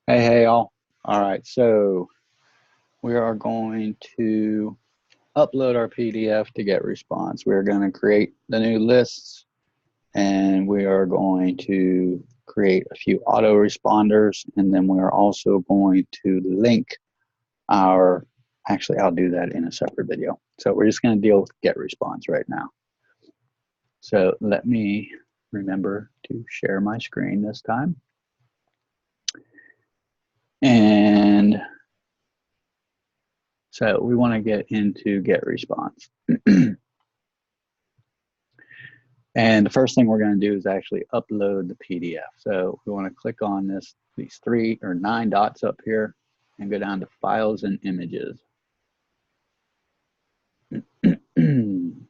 Hey, all. All right, so we are going to upload our PDF to GetResponse. We're going to create the new lists, and we are going to create a few autoresponders, and then we're also going to link our, actually, I'll do that in a separate video. So we're just going to deal with GetResponse right now. So let me remember to share my screen this time. And so we want to get into GetResponse. And the first thing we're going to do is actually upload the PDF. So we want to click on these 3 or 9 dots up here and go down to Files and Images. And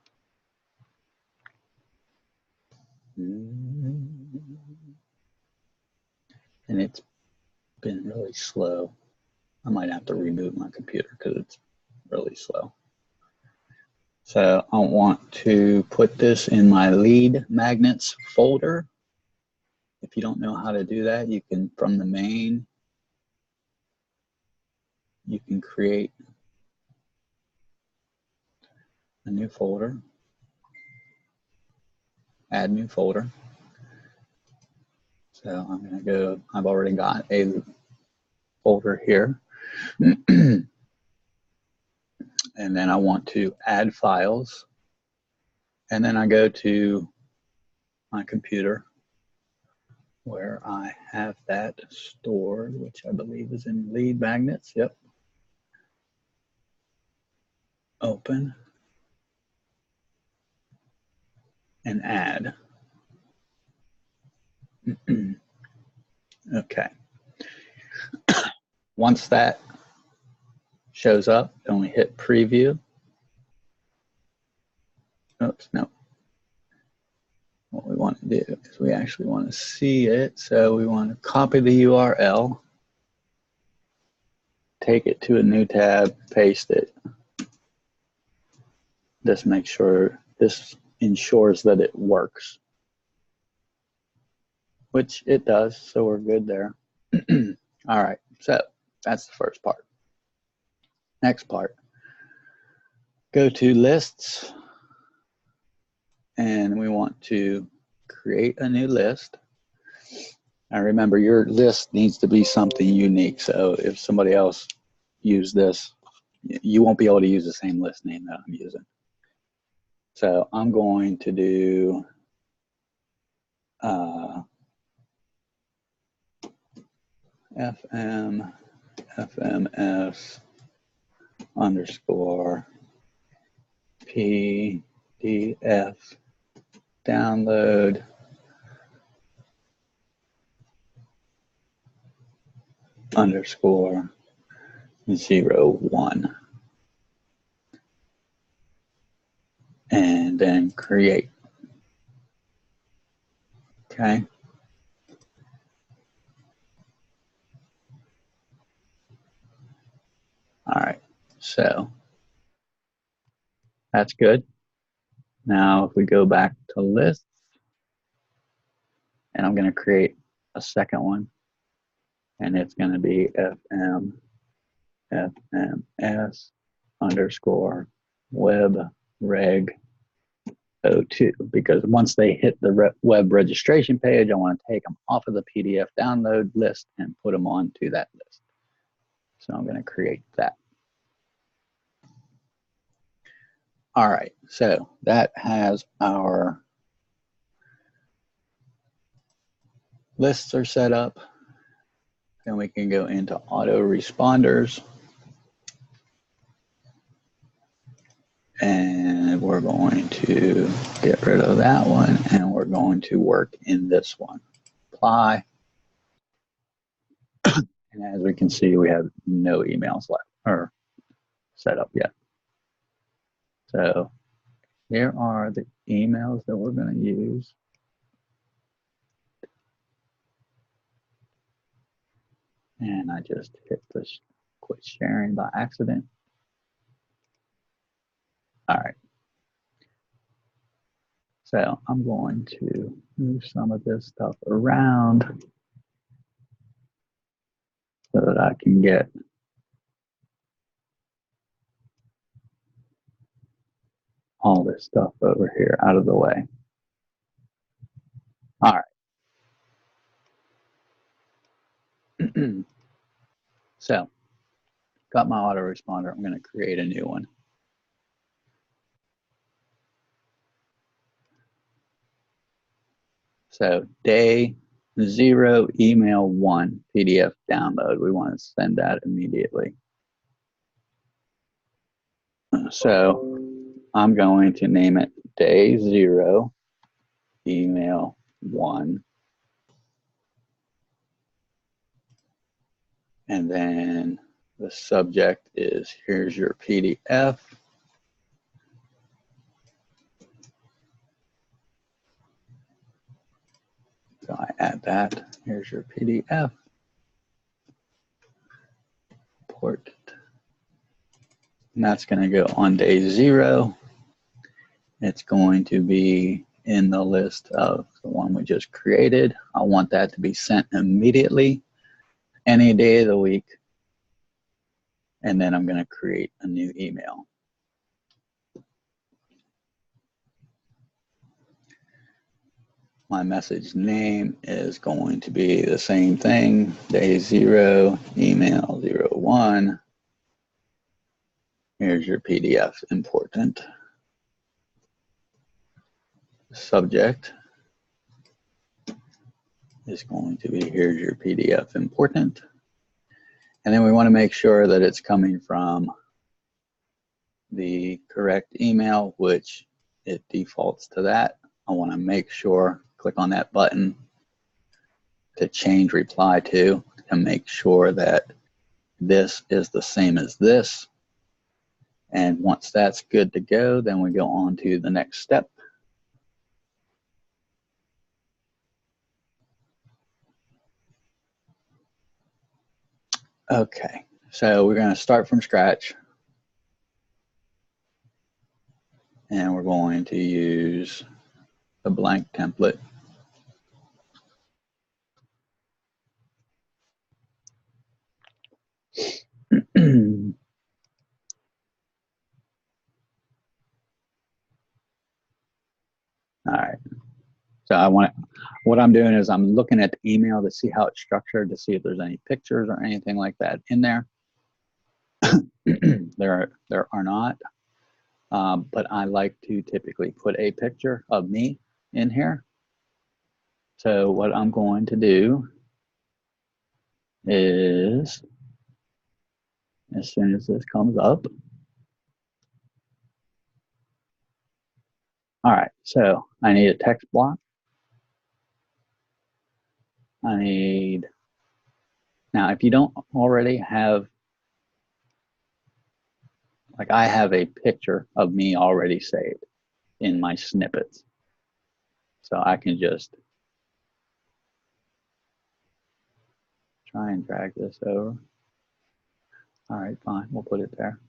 it's been really slow. I might have to reboot my computer because it's really slow. So I want to put this in my lead magnets folder. If you don't know how to do that, you can, from the main, you can create a new folder, add new folder. So I'm going to go, I've already got a folder here. And then I want to add files. And then I go to my computer where I have that stored, which I believe is in lead magnets. Yep. Open and add. Okay. Once that shows up, then we hit preview. Oops, no. What we want to do is we actually want to see it. So we want to copy the URL, take it to a new tab, paste it. This makes sure, this ensures that it works, which it does, so we're good there. All right, so that's the first part. Next part, go to lists, and we want to create a new list. Now remember, your list needs to be something unique, so if somebody else used this, you won't be able to use the same list name that I'm using. So I'm going to do FMS underscore PDF download underscore 01. And then create. Okay. All right. So that's good. Now, if we go back to lists, and I'm going to create a second one, and it's going to be FMS underscore web reg 02, because once they hit the web registration page, I want to take them off of the PDF download list and put them onto that list. So I'm going to create that. All right, so that has our lists are set up. Then we can go into autoresponders. And we're going to get rid of that one, and we're going to work in this one. Apply. And as we can see, we have no emails left or set up yet. So here are the emails that we're going to use. And I just hit the quit sharing by accident. All right. So I'm going to move some of this stuff around so that I can get all this stuff over here out of the way. All right. So got my autoresponder. I'm going to create a new one. So day 0, email 1, PDF download. We want to send that immediately. So I'm going to name it day 0, email 1. And then the subject is, here's your PDF. So I add that, here's your PDF. Important. And that's going to go on day 0. It's going to be in the list of the one we just created. I want that to be sent immediately, any day of the week. And then I'm going to create a new email. My message name is going to be the same thing, day 0, email 01. Here's your PDF, important. Subject is going to be, here's your PDF, important. And then we want to make sure that it's coming from the correct email, which it defaults to that. I want to make sure, click on that button to change reply to make sure that this is the same as this. And once that's good to go, then we go on to the next step. Okay, so we're going to start from scratch. And we're going to use a blank template. All right. So what I'm doing is I'm looking at the email to see how it's structured, to see if there's any pictures or anything like that in there. There are not, but I like to typically put a picture of me in here. So what I'm going to do is, as soon as this comes up, all right, so I need a text block. Now if you don't already have, like I have a picture of me already saved in my snippets. So I can just try and drag this over. All right, fine, we'll put it there.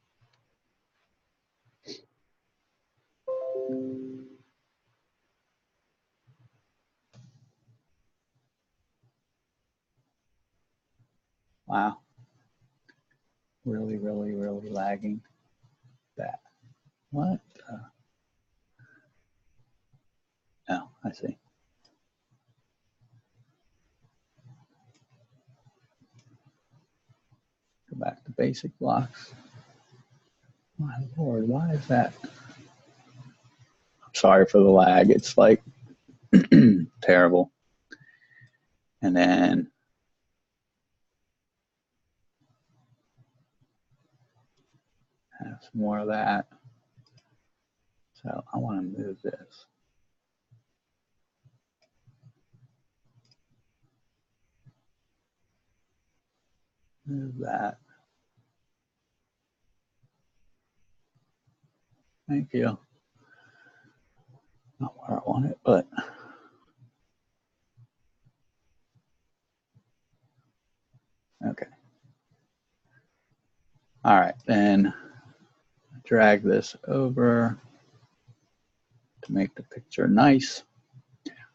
Wow, really, really, really lagging that. What? Oh, I see. Go back to basic blocks. My Lord, why is that? I'm sorry for the lag. It's like terrible. And then have some more of that. So I want to move this. Move that. Thank you. Not where I want it, but okay. All right, then drag this over make the picture nice.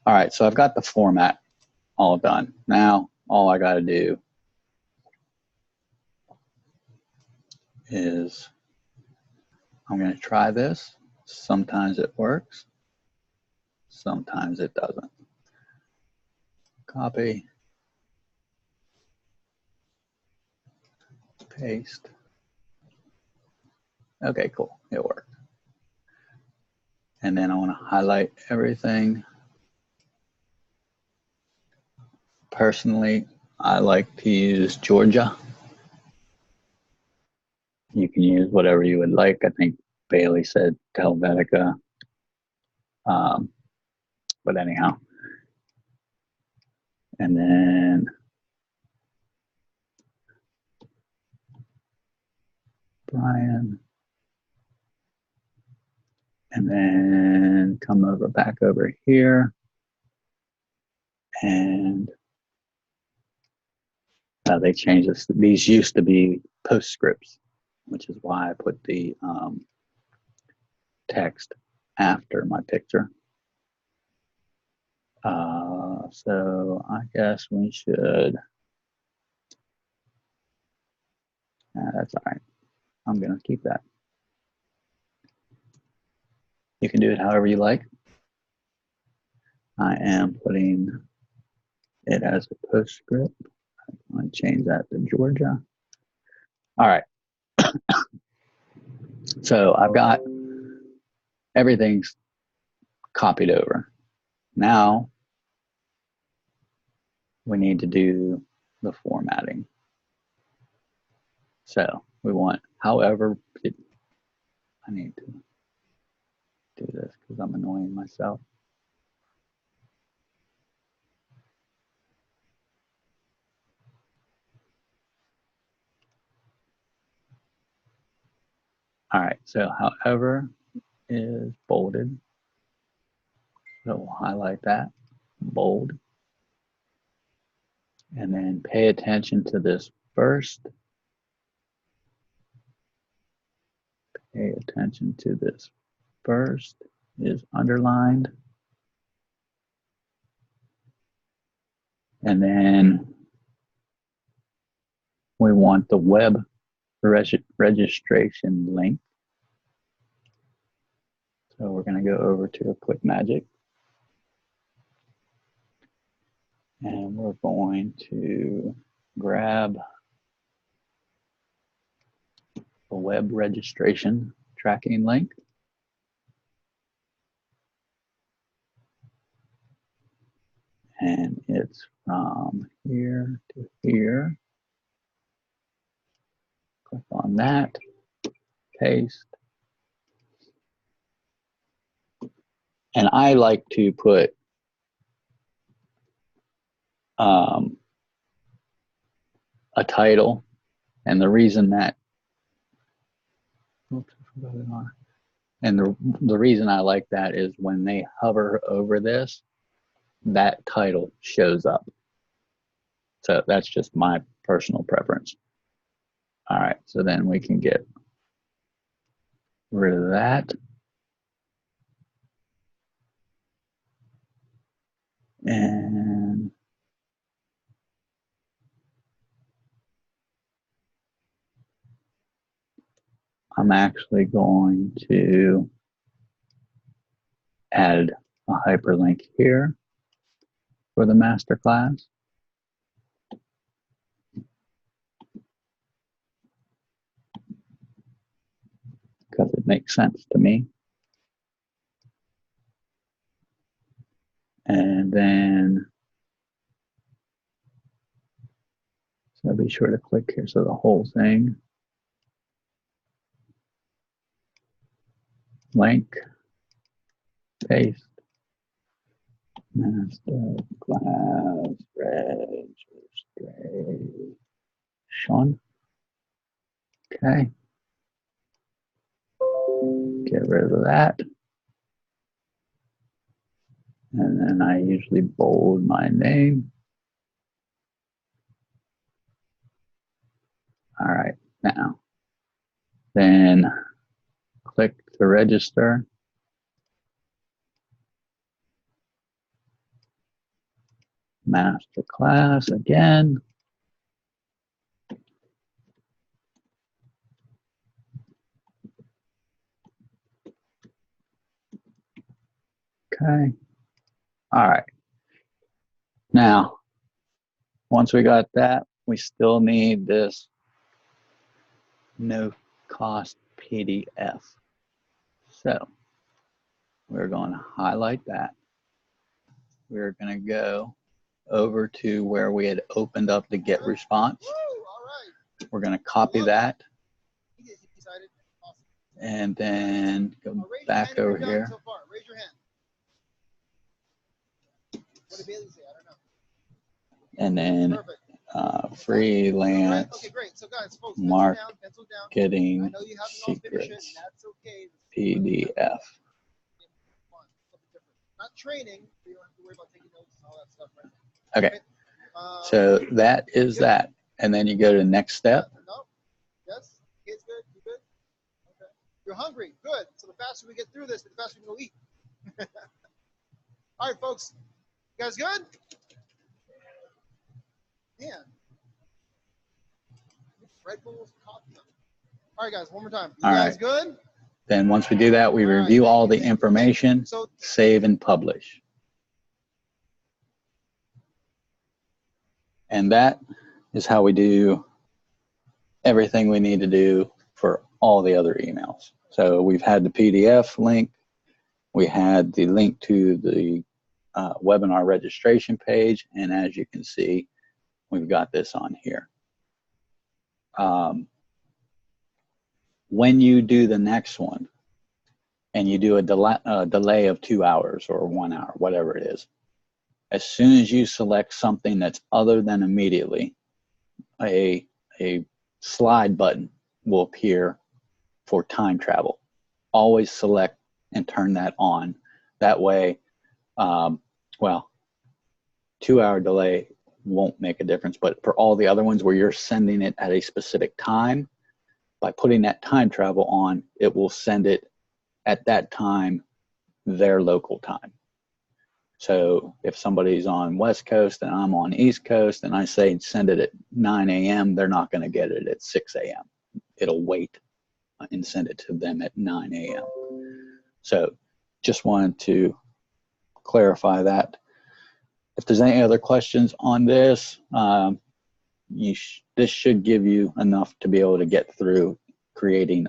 All right, so I've got the format all done. Now, all I got to do is I'm going to try this. Sometimes it works. Sometimes it doesn't. Copy. Paste. Okay, cool. It worked. And then I want to highlight everything. Personally, I like to use Georgia. You can use whatever you would like. I think Bailey said Helvetica. But anyhow. And then Brian. And then come over back over here. And they changed this. These used to be postscripts, which is why I put the text after my picture. So I guess we should, that's all right. I'm gonna keep that. You can do it however you like. I am putting it as a postscript. I'm gonna change that to Georgia. All right. So I've got everything's copied over. Now we need to do the formatting. So we want however I need to do this because I'm annoying myself. All right, so however is bolded. So we'll highlight that, bold. And then pay attention to this first. Pay attention to this first is underlined. And then we want the web registration link. So we're going to go over to Click Magic. And we're going to grab the web registration tracking link. And it's from here to here. Click on that, paste. And I like to put a title, and the reason that, oops, I forgot it on. And the reason I like that is when they hover over this, that title shows up. So that's just my personal preference. All right, so then we can get rid of that. And I'm actually going to add a hyperlink here for the masterclass. Because it makes sense to me. And then, so be sure to click here so the whole thing. Link, paste, masterclass registration. Okay. Get rid of that. And then I usually bold my name. All right, now, then click to register. master class again. Okay. All right. Now, once we got that, we still need this no cost PDF. So we're going to highlight that. We're going to go over to where we had opened up the GetResponse. We're going to copy that and then go back over here. And then freelance marketing secrets PDF. Not training, so you don't have to worry about taking notes and all that stuff, right? Okay. So that is that. And then you go to the next step. No? Yes? It's good? You good? Okay. You're hungry? Good. So the faster we get through this, the faster we can go eat. All right, folks. You guys good? Man. Red Bulls, coffee. All right, guys, one more time. You guys good? Then once we do that, we review all the information, save and publish. And that is how we do everything we need to do for all the other emails. So we've had the PDF link. We had the link to the webinar registration page. And as you can see, we've got this on here. When you do the next one and you do a delay of 2 hours or 1 hour, whatever it is, as soon as you select something that's other than immediately, a slide button will appear for time travel. Always select and turn that on. That way, well, 2 hour delay won't make a difference, but for all the other ones where you're sending it at a specific time, by putting that time travel on, it will send it at that time, their local time. So if somebody's on West Coast and I'm on East Coast and I say send it at 9 a.m., they're not going to get it at 6 a.m. It'll wait and send it to them at 9 a.m. So just wanted to clarify that. If there's any other questions on this, this should give you enough to be able to get through creating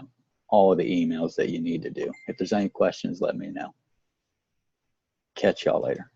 all of the emails that you need to do. If there's any questions, let me know. Catch y'all later.